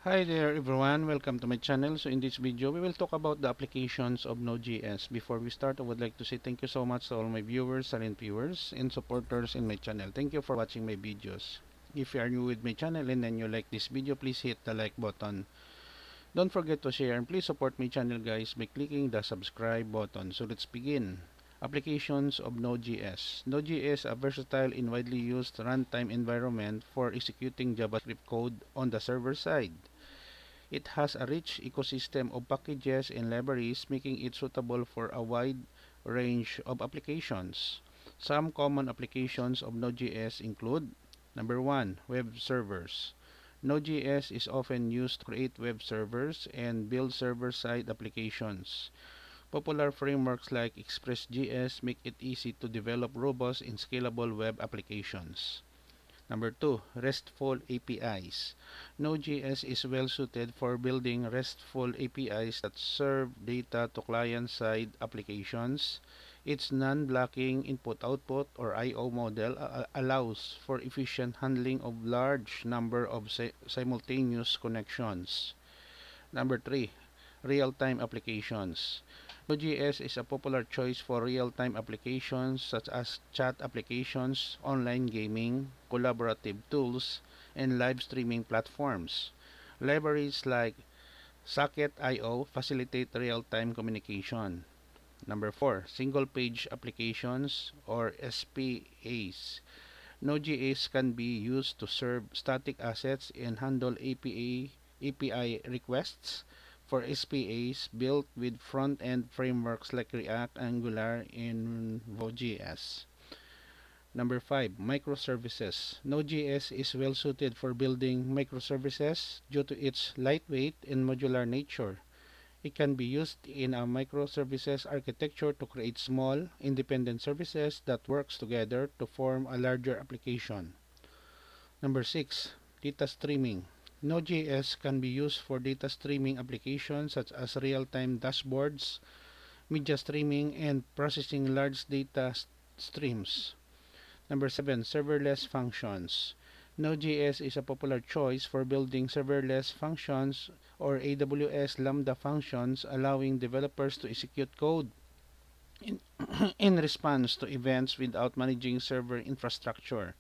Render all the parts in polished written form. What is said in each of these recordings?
Hi there everyone, welcome to my channel. So in this video, we will talk about the applications of Node.js. Before we start, I would like to say thank you so much to all my viewers, silent viewers, and supporters in my channel. Thank you for watching my videos. If you are new with my channel and then you like this video, please hit the like button. Don't forget to share and please support my channel guys by clicking the subscribe button. So let's begin. Applications of Node.js. Node.js is a versatile and widely used runtime environment for executing JavaScript code on the server side. It has a rich ecosystem of packages and libraries, making it suitable for a wide range of applications. Some common applications of Node.js include: number 1, web servers. Node.js is often used to create web servers and build server-side applications. Popular frameworks like Express.js make it easy to develop robust and scalable web applications. Number 2, RESTful APIs. Node.js is well suited for building RESTful APIs that serve data to client-side applications. Its non-blocking input-output or I/O model allows for efficient handling of large number of simultaneous connections. Number 3, real-time applications. Node.js is a popular choice for real-time applications such as chat applications, online gaming, collaborative tools, and live streaming platforms. Libraries like Socket.io facilitate real-time communication. Number 4, single-page applications or SPAs. Node.js can be used to serve static assets and handle API requests for SPAs built with front-end frameworks like React, Angular, and Vue.js. Number 5, microservices. Node.js is well suited for building microservices due to its lightweight and modular nature. It can be used in a microservices architecture to create small, independent services that works together to form a larger application. Number 6, data streaming. Node.js can be used for data streaming applications such as real-time dashboards, media streaming, and processing large data streams. Number 7, serverless functions. Node.js is a popular choice for building serverless functions or AWS Lambda functions, allowing developers to execute code in, in response to events without managing server infrastructure.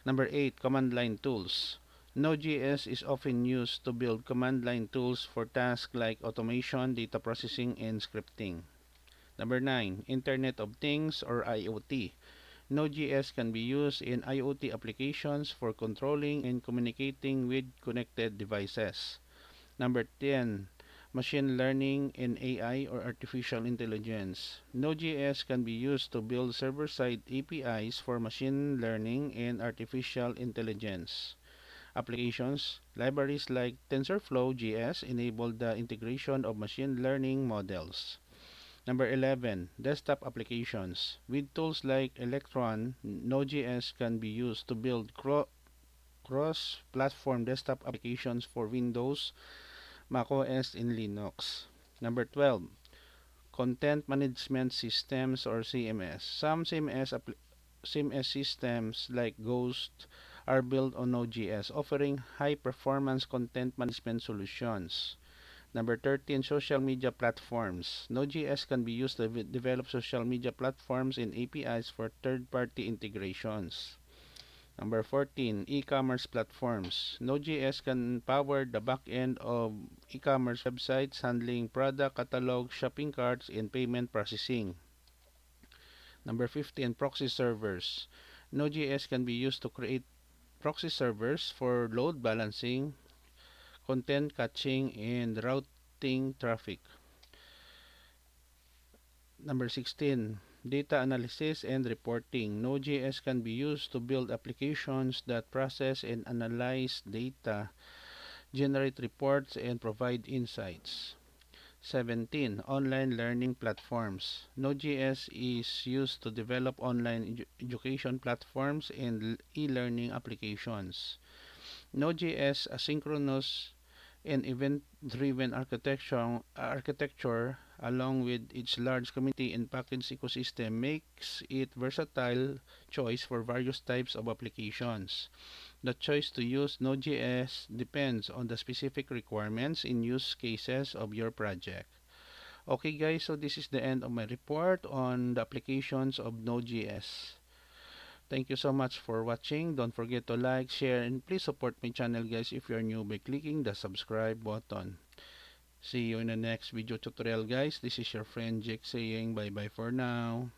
Number 8, command line tools. Node.js is often used to build command line tools for tasks like automation, data processing, and scripting. Number 9, Internet of Things or IoT. Node.js can be used in IoT applications for controlling and communicating with connected devices. Number 10, machine learning and AI or artificial intelligence. Node.js can be used to build server-side APIs for machine learning and artificial intelligence applications. Libraries like TensorFlow.js enable the integration of machine learning models. Number 11, desktop applications. With tools like Electron, Node.js can be used to build cross-platform desktop applications for Windows, macOS, and Linux. Number 12, content management systems or CMS. Some CMS systems like Ghost are built on Node.js, offering high-performance content management solutions. Number 13, social media platforms. Node.js can be used to develop social media platforms and APIs for third-party integrations. Number 14, e-commerce platforms. Node.js can power the back-end of e-commerce websites, handling product catalog, shopping carts, and payment processing. Number 15, proxy servers. Node.js can be used to create proxy servers for load balancing, content caching, and routing traffic. Number 16, data analysis and reporting. Node.js can be used to build applications that process and analyze data, generate reports, and provide insights. 17, online learning platforms. Node.js is used to develop online education platforms and e-learning applications. Node.js asynchronous and event-driven architecture along with its large community and package ecosystem makes it versatile choice for various types of applications. The choice to use Node.js depends on the specific requirements and use cases of your project. Okay guys, so this is the end of my report on the applications of Node.js. Thank you so much for watching. Don't forget to like, share, and please support my channel guys if you are new by clicking the subscribe button. See you in the next video tutorial guys. This is your friend Jake saying bye bye for now.